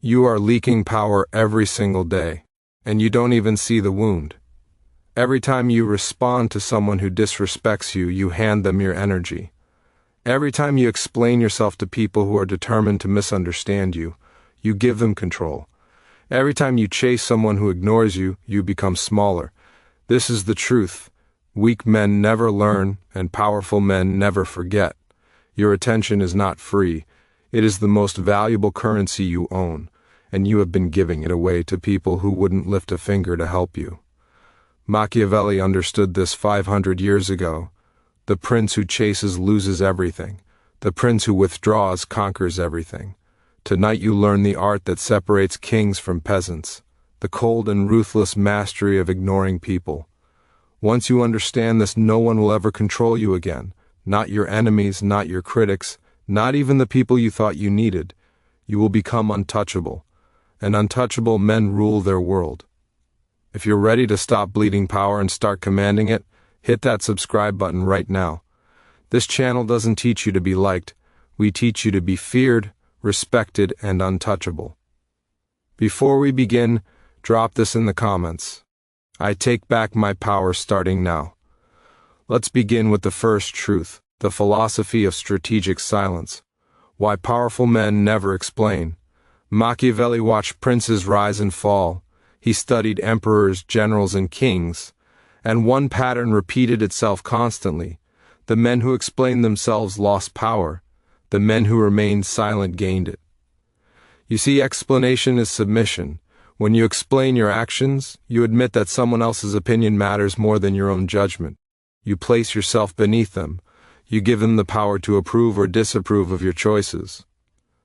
You are leaking power every single day, and you don't even see the wound. Every time you respond to someone who disrespects you, you hand them your energy. Every time you explain yourself to people who are determined to misunderstand you, you give them control. Every time you chase someone who ignores you, you become smaller. This is the truth. Weak men never learn, and powerful men never forget. Your attention is not free. It is the most valuable currency you own, and you have been giving it away to people who wouldn't lift a finger to help you. Machiavelli understood this 500 years ago. The prince who chases loses everything. The prince who withdraws conquers everything. Tonight you learn the art that separates kings from peasants, the cold and ruthless mastery of ignoring people. Once you understand this, no one will ever control you again. Not your enemies, not your critics, not even the people you thought you needed. You will become untouchable, and untouchable men rule their world. If you're ready to stop bleeding power and start commanding it, hit that subscribe button right now. This channel doesn't teach you to be liked. We teach you to be feared, respected, and untouchable. Before we begin, drop this in the comments. I take back my power starting now. Let's begin with the first truth, the philosophy of strategic silence. Why powerful men never explain. Machiavelli watched princes rise and fall. He studied emperors, generals, and kings. And one pattern repeated itself constantly. The men who explained themselves lost power. The men who remained silent gained it. You see, explanation is submission. When you explain your actions, you admit that someone else's opinion matters more than your own judgment. You place yourself beneath them. You give them the power to approve or disapprove of your choices.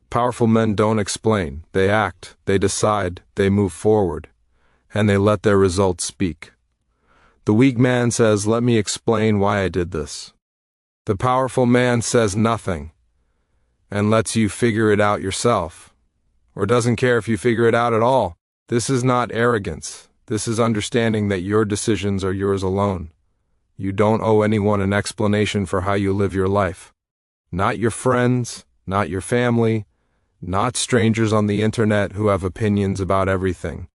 Powerful men don't explain. They act, they decide, they move forward, and they let their results speak. The weak man says, "Let me explain why I did this." The powerful man says nothing and lets you figure it out yourself, or doesn't care if you figure it out at all. This is not arrogance. This is understanding that your decisions are yours alone. You don't owe anyone an explanation for how you live your life. Not your friends, not your family, not strangers on the internet who have opinions about everything.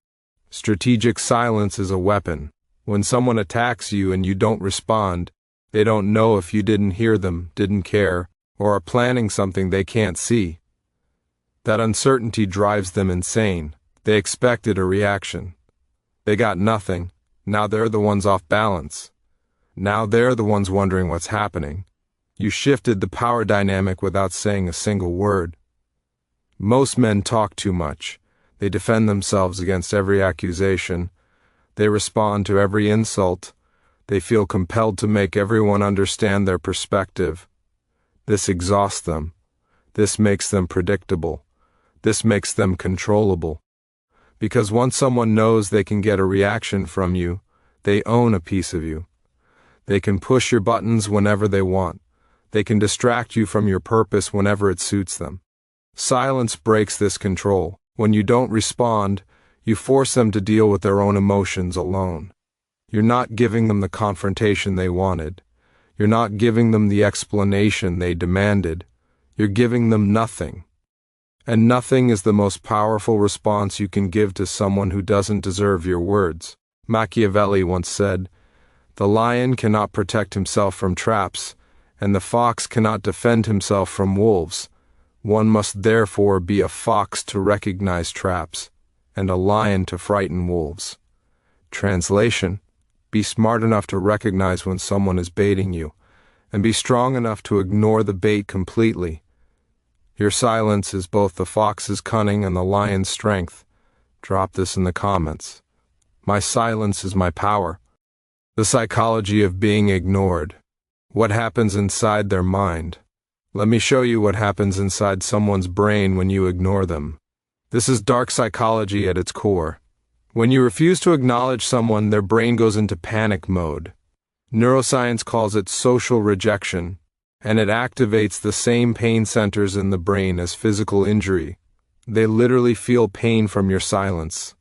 Strategic silence is a weapon. When someone attacks you and you don't respond, they don't know if you didn't hear them, didn't care, or are planning something they can't see. That uncertainty drives them insane. They expected a reaction. They got nothing. Now they're the ones off balance. Now they're the ones wondering what's happening. You shifted the power dynamic without saying a single word. Most men talk too much. They defend themselves against every accusation. They respond to every insult. They feel compelled to make everyone understand their perspective. This exhausts them. This makes them predictable. This makes them controllable. Because once someone knows they can get a reaction from you, they own a piece of you. They can push your buttons whenever they want. They can distract you from your purpose whenever it suits them. Silence breaks this control. When you don't respond, you force them to deal with their own emotions alone. You're not giving them the confrontation they wanted. You're not giving them the explanation they demanded. You're giving them nothing. And nothing is the most powerful response you can give to someone who doesn't deserve your words. Machiavelli once said, "The lion cannot protect himself from traps, and the fox cannot defend himself from wolves. One must therefore be a fox to recognize traps, and a lion to frighten wolves." Translation: be smart enough to recognize when someone is baiting you, and be strong enough to ignore the bait completely. Your silence is both the fox's cunning and the lion's strength. Drop this in the comments. My silence is my power. The psychology of being ignored. What happens inside their mind? Let me show you what happens inside someone's brain when you ignore them. This is dark psychology at its core. When you refuse to acknowledge someone, their brain goes into panic mode. Neuroscience calls it social rejection, and it activates the same pain centers in the brain as physical injury. They literally feel pain from your silence.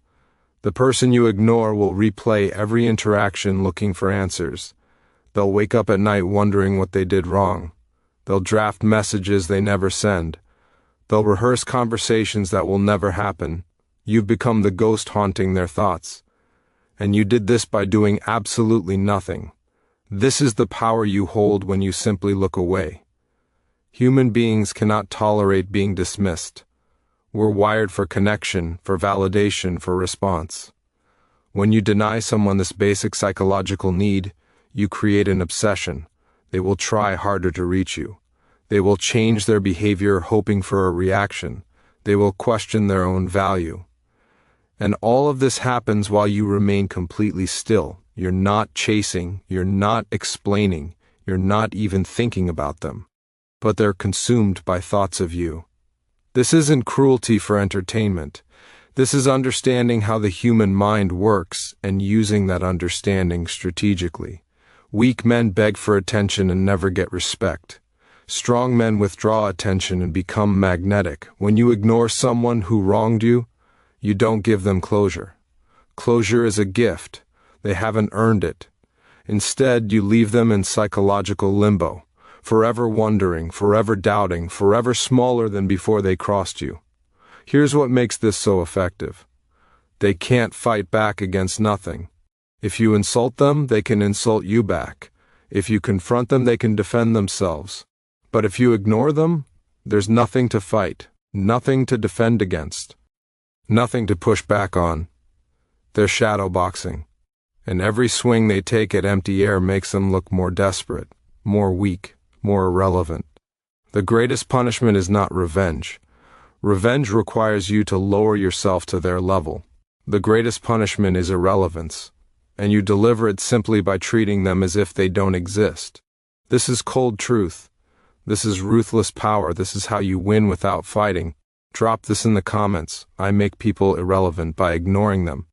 The person you ignore will replay every interaction looking for answers. They'll wake up at night wondering what they did wrong. They'll draft messages they never send. They'll rehearse conversations that will never happen. You've become the ghost haunting their thoughts. And you did this by doing absolutely nothing. This is the power you hold when you simply look away. Human beings cannot tolerate being dismissed. We're wired for connection, for validation, for response. When you deny someone this basic psychological need, you create an obsession. They will try harder to reach you. They will change their behavior hoping for a reaction. They will question their own value. And all of this happens while you remain completely still. You're not chasing, you're not explaining, you're not even thinking about them. But they're consumed by thoughts of you. This isn't cruelty for entertainment. This is understanding how the human mind works and using that understanding strategically. Weak men beg for attention and never get respect. Strong men withdraw attention and become magnetic. When you ignore someone who wronged you, you don't give them closure. Closure is a gift. They haven't earned it. Instead, you leave them in psychological limbo, forever wondering, forever doubting, forever smaller than before they crossed you. Here's what makes this so effective. They can't fight back against nothing. If you insult them, they can insult you back. If you confront them, they can defend themselves. But if you ignore them, there's nothing to fight, nothing to defend against, nothing to push back on. They're shadow boxing. And every swing they take at empty air makes them look more desperate, more weak, more irrelevant. The greatest punishment is not revenge. Revenge requires you to lower yourself to their level. The greatest punishment is irrelevance, and you deliver it simply by treating them as if they don't exist. This is cold truth. This is ruthless power. This is how you win without fighting. Drop this in the comments. I make people irrelevant by ignoring them.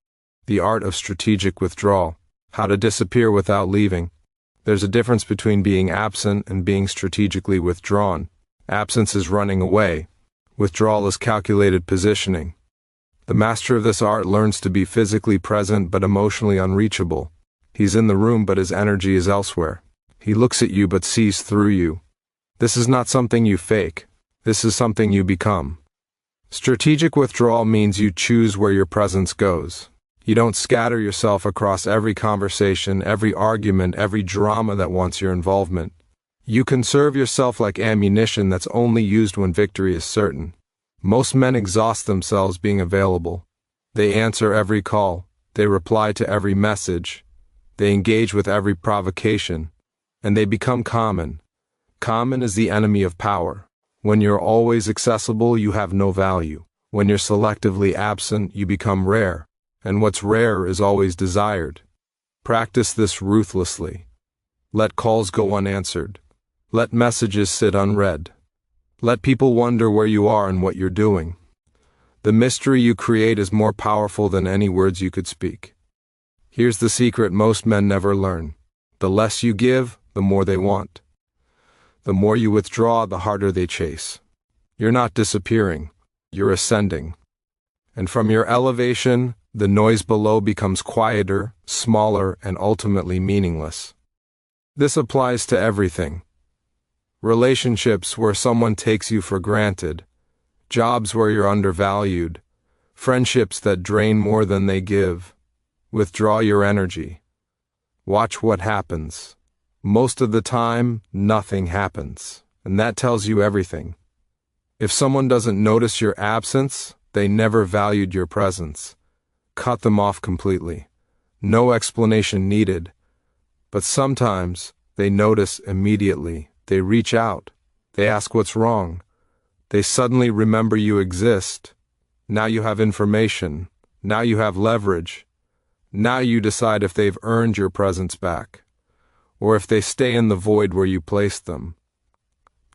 The art of strategic withdrawal. How to disappear without leaving. There's a difference between being absent and being strategically withdrawn. Absence is running away. Withdrawal is calculated positioning. The master of this art learns to be physically present but emotionally unreachable. He's in the room but his energy is elsewhere. He looks at you but sees through you. This is not something you fake. This is something you become. Strategic withdrawal means you choose where your presence goes. You don't scatter yourself across every conversation, every argument, every drama that wants your involvement. You conserve yourself like ammunition that's only used when victory is certain. Most men exhaust themselves being available. They answer every call. They reply to every message. They engage with every provocation. And they become common. Common is the enemy of power. When you're always accessible, you have no value. When you're selectively absent, you become rare. And what's rare is always desired. Practice this ruthlessly. Let calls go unanswered. Let messages sit unread. Let people wonder where you are and what you're doing. The mystery you create is more powerful than any words you could speak. Here's the secret most men never learn. The less you give, the more they want. The more you withdraw, the harder they chase. You're not disappearing. You're ascending. And from your elevation, the noise below becomes quieter, smaller, and ultimately meaningless. This applies to everything. Relationships where someone takes you for granted, jobs where you're undervalued, friendships that drain more than they give. Withdraw your energy. Watch what happens. Most of the time, nothing happens, and that tells you everything. If someone doesn't notice your absence, they never valued your presence. Cut them off completely. No explanation needed. But sometimes they notice immediately. They reach out. They ask what's wrong. They suddenly remember you exist. Now you have information. Now you have leverage. Now you decide if they've earned your presence back, or if they stay in the void where you placed them.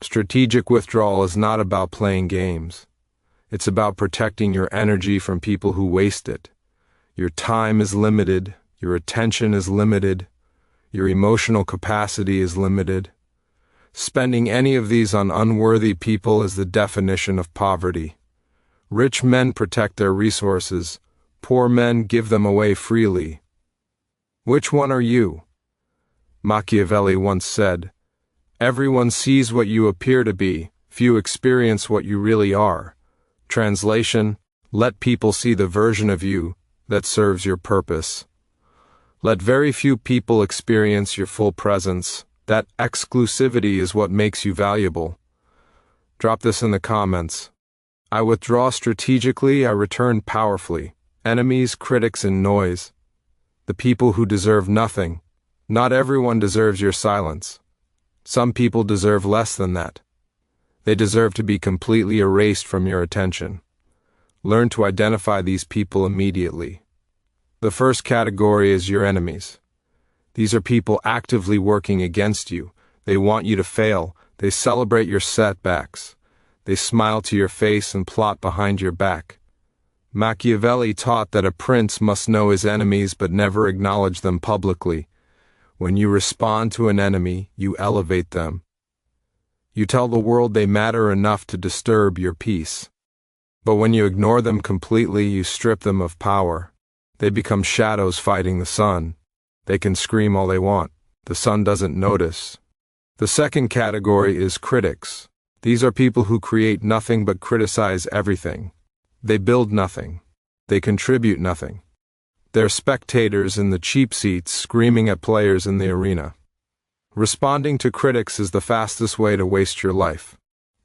Strategic withdrawal is not about playing games. It's about protecting your energy from people who waste it. Your time is limited. Your attention is limited. Your emotional capacity is limited. Spending any of these on unworthy people is the definition of poverty. Rich men protect their resources. Poor men give them away freely. Which one are you? Machiavelli once said, "Everyone sees what you appear to be, Few experience what you really are. Translation: let people see the version of you that serves your purpose. Let very few people experience your full presence. That exclusivity is what makes you valuable. Drop this in the comments. I withdraw strategically, I return powerfully. Enemies, critics, and noise. The people who deserve nothing. Not everyone deserves your silence. Some people deserve less than that. They deserve to be completely erased from your attention. Learn to identify these people immediately. The first category is your enemies. These are people actively working against you. They want you to fail. They celebrate your setbacks. They smile to your face and plot behind your back. Machiavelli taught that a prince must know his enemies but never acknowledge them publicly. When you respond to an enemy, you elevate them. You tell the world they matter enough to disturb your peace. But when you ignore them completely, you strip them of power. They become shadows fighting the sun. They can scream all they want. The sun doesn't notice. The second category is critics. These are people who create nothing but criticize everything. They build nothing. They contribute nothing. They're spectators in the cheap seats screaming at players in the arena. Responding to critics is the fastest way to waste your life.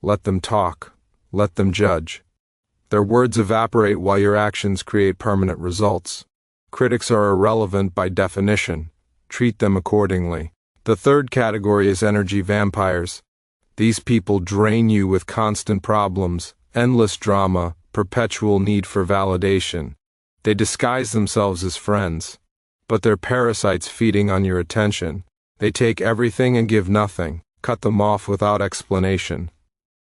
Let them talk. Let them judge. Their words evaporate while your actions create permanent results. Critics are irrelevant by definition. Treat them accordingly. The third category is energy vampires. These people drain you with constant problems, endless drama, perpetual need for validation. They disguise themselves as friends, but they're parasites feeding on your attention. They take everything and give nothing. Cut them off without explanation.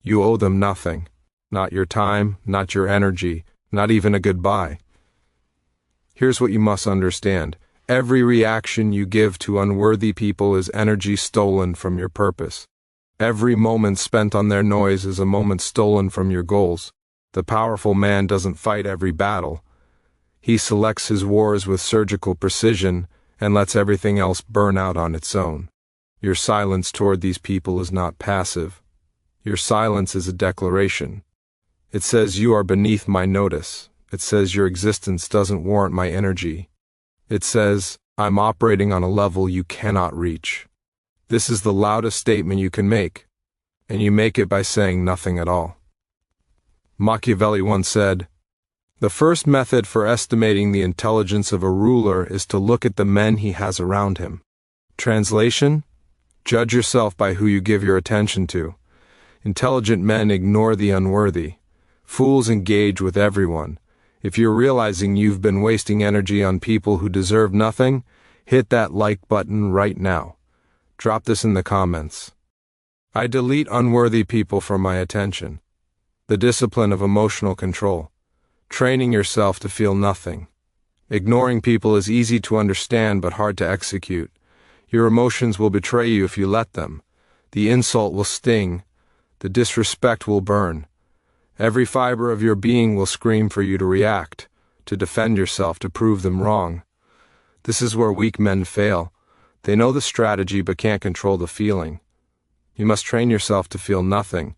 You owe them nothing. Not your time, not your energy, not even a goodbye. Here's what you must understand. Every reaction you give to unworthy people is energy stolen from your purpose. Every moment spent on their noise is a moment stolen from your goals. The powerful man doesn't fight every battle. He selects his wars with surgical precision and lets everything else burn out on its own. Your silence toward these people is not passive. Your silence is a declaration. It says you are beneath my notice. It says your existence doesn't warrant my energy. It says, I'm operating on a level you cannot reach. This is the loudest statement you can make, and you make it by saying nothing at all. Machiavelli once said, the first method for estimating the intelligence of a ruler is to look at the men he has around him. Translation: judge yourself by who you give your attention to. Intelligent men ignore the unworthy. Fools engage with everyone. If you're realizing you've been wasting energy on people who deserve nothing, hit that like button right now. Drop this in the comments. I delete unworthy people from my attention. The discipline of emotional control. Training yourself to feel nothing. Ignoring people is easy to understand but hard to execute. Your emotions will betray you if you let them. The insult will sting. The disrespect will burn. Every fiber of your being will scream for you to react, to defend yourself, to prove them wrong. This is where weak men fail. They know the strategy but can't control the feeling. You must train yourself to feel nothing,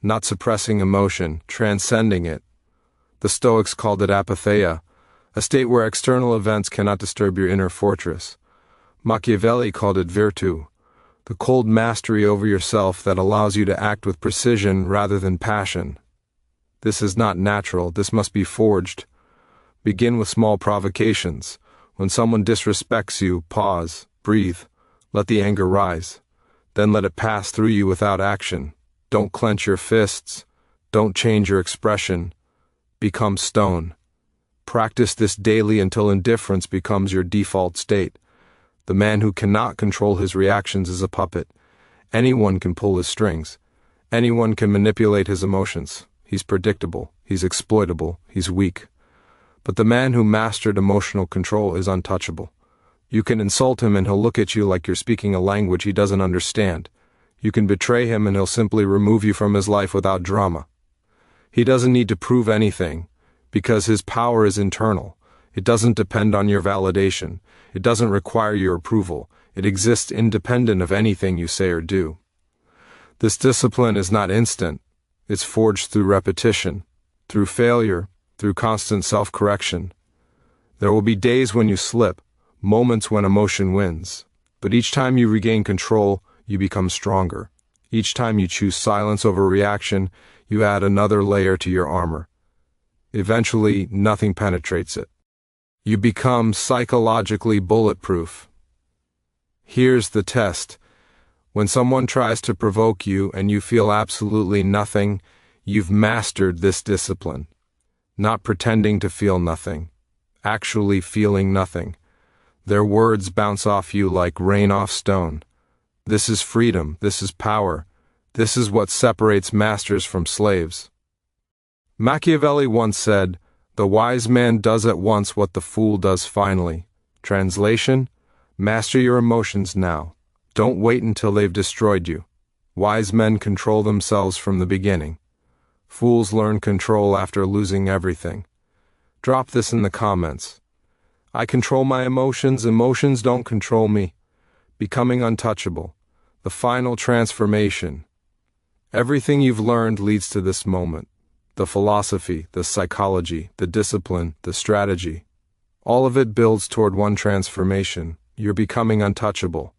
not suppressing emotion, transcending it. The Stoics called it apatheia, a state where external events cannot disturb your inner fortress. Machiavelli called it virtù, the cold mastery over yourself that allows you to act with precision rather than passion. This is not natural, this must be forged. Begin with small provocations. When someone disrespects you, pause, breathe, let the anger rise. Then let it pass through you without action. Don't clench your fists. Don't change your expression. Become stone. Practice this daily until indifference becomes your default state. The man who cannot control his reactions is a puppet. Anyone can pull his strings. Anyone can manipulate his emotions. He's predictable. He's exploitable. He's weak. But the man who mastered emotional control is untouchable. You can insult him and he'll look at you like you're speaking a language he doesn't understand. You can betray him and he'll simply remove you from his life without drama. He doesn't need to prove anything, because his power is internal. It doesn't depend on your validation. It doesn't require your approval. It exists independent of anything you say or do. This discipline is not instant. It's forged through repetition, through failure, through constant self-correction. There will be days when you slip, moments when emotion wins. But each time you regain control, you become stronger. Each time you choose silence over reaction, you add another layer to your armor. Eventually, nothing penetrates it. You become psychologically bulletproof. Here's the test. When someone tries to provoke you and you feel absolutely nothing, you've mastered this discipline. Not pretending to feel nothing, actually feeling nothing. Their words bounce off you like rain off stone. This is freedom, this is power. This is what separates masters from slaves. Machiavelli once said, "The wise man does at once what the fool does finally." Translation: master your emotions now. Don't wait until they've destroyed you. Wise men control themselves from the beginning. Fools learn control after losing everything. Drop this in the comments. I control my emotions, emotions don't control me. Becoming untouchable. The final transformation. Everything you've learned leads to this moment. The philosophy, the psychology, the discipline, the strategy. All of it builds toward one transformation. You're becoming untouchable.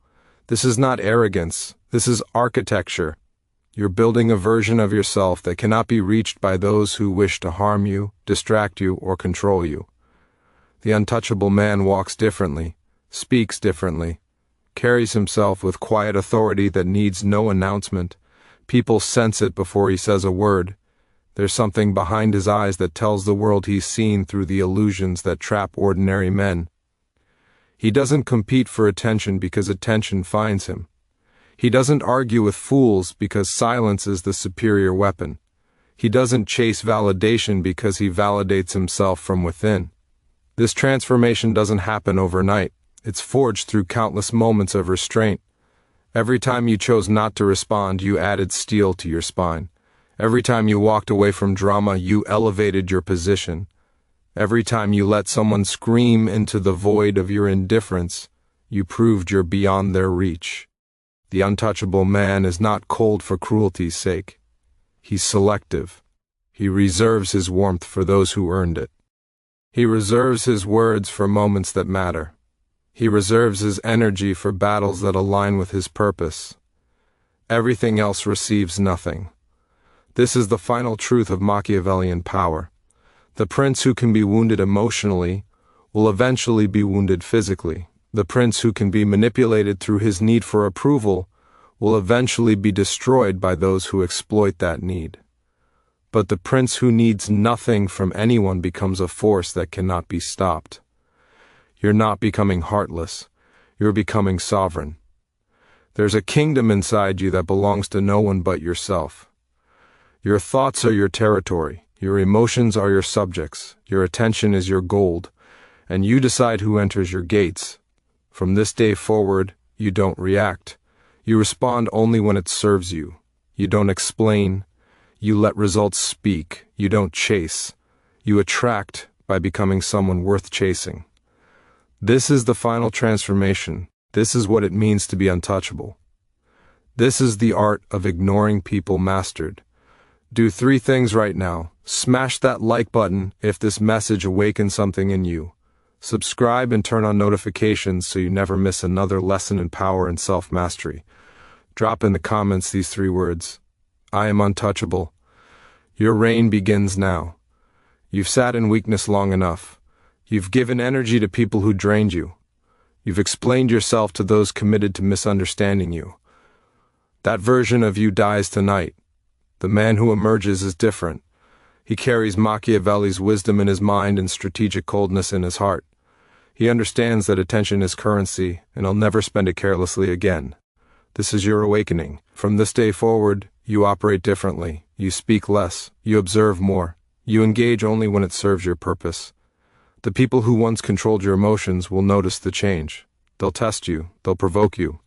This is not arrogance. This is architecture. You're building a version of yourself that cannot be reached by those who wish to harm you, distract you, or control you. The untouchable man walks differently, speaks differently, carries himself with quiet authority that needs no announcement. People sense it before he says a word. There's something behind his eyes that tells the world he's seen through the illusions that trap ordinary men. He doesn't compete for attention because attention finds him. He doesn't argue with fools because silence is the superior weapon. He doesn't chase validation because he validates himself from within. This transformation doesn't happen overnight. It's forged through countless moments of restraint. Every time you chose not to respond, you added steel to your spine. Every time you walked away from drama, you elevated your position. Every time you let someone scream into the void of your indifference, you proved you're beyond their reach. The untouchable man is not cold for cruelty's sake. He's selective. He reserves his warmth for those who earned it. He reserves his words for moments that matter. He reserves his energy for battles that align with his purpose. Everything else receives nothing. This is the final truth of Machiavellian power. The prince who can be wounded emotionally will eventually be wounded physically. The prince who can be manipulated through his need for approval will eventually be destroyed by those who exploit that need. But the prince who needs nothing from anyone becomes a force that cannot be stopped. You're not becoming heartless. You're becoming sovereign. There's a kingdom inside you that belongs to no one but yourself. Your thoughts are your territory. Your emotions are your subjects. Your attention is your gold. And you decide who enters your gates. From this day forward, you don't react. You respond only when it serves you. You don't explain. You let results speak. You don't chase. You attract by becoming someone worth chasing. This is the final transformation. This is what it means to be untouchable. This is the art of ignoring people mastered. Do 3 things right now. Smash that like button if this message awakens something in you. Subscribe and turn on notifications so you never miss another lesson in power and self-mastery. Drop in the comments these 3 words. I am untouchable. Your reign begins now. You've sat in weakness long enough. You've given energy to people who drained you. You've explained yourself to those committed to misunderstanding you. That version of you dies tonight. The man who emerges is different. He carries Machiavelli's wisdom in his mind and strategic coldness in his heart. He understands that attention is currency, and he'll never spend it carelessly again. This is your awakening. From this day forward, you operate differently. You speak less. You observe more. You engage only when it serves your purpose. The people who once controlled your emotions will notice the change. They'll test you. They'll provoke you.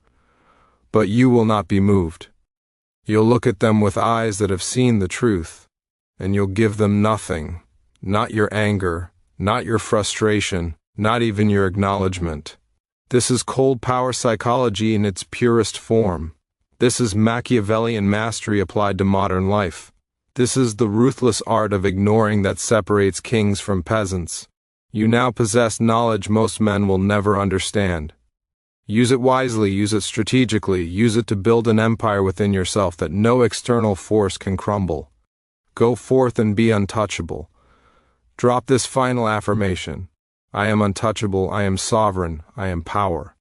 But you will not be moved. You'll look at them with eyes that have seen the truth, and you'll give them nothing, not your anger, not your frustration, not even your acknowledgement. This is cold power psychology in its purest form. This is Machiavellian mastery applied to modern life. This is the ruthless art of ignoring that separates kings from peasants. You now possess knowledge most men will never understand. Use it wisely, use it strategically, use it to build an empire within yourself that no external force can crumble. Go forth and be untouchable. Drop this final affirmation. I am untouchable, I am sovereign, I am power.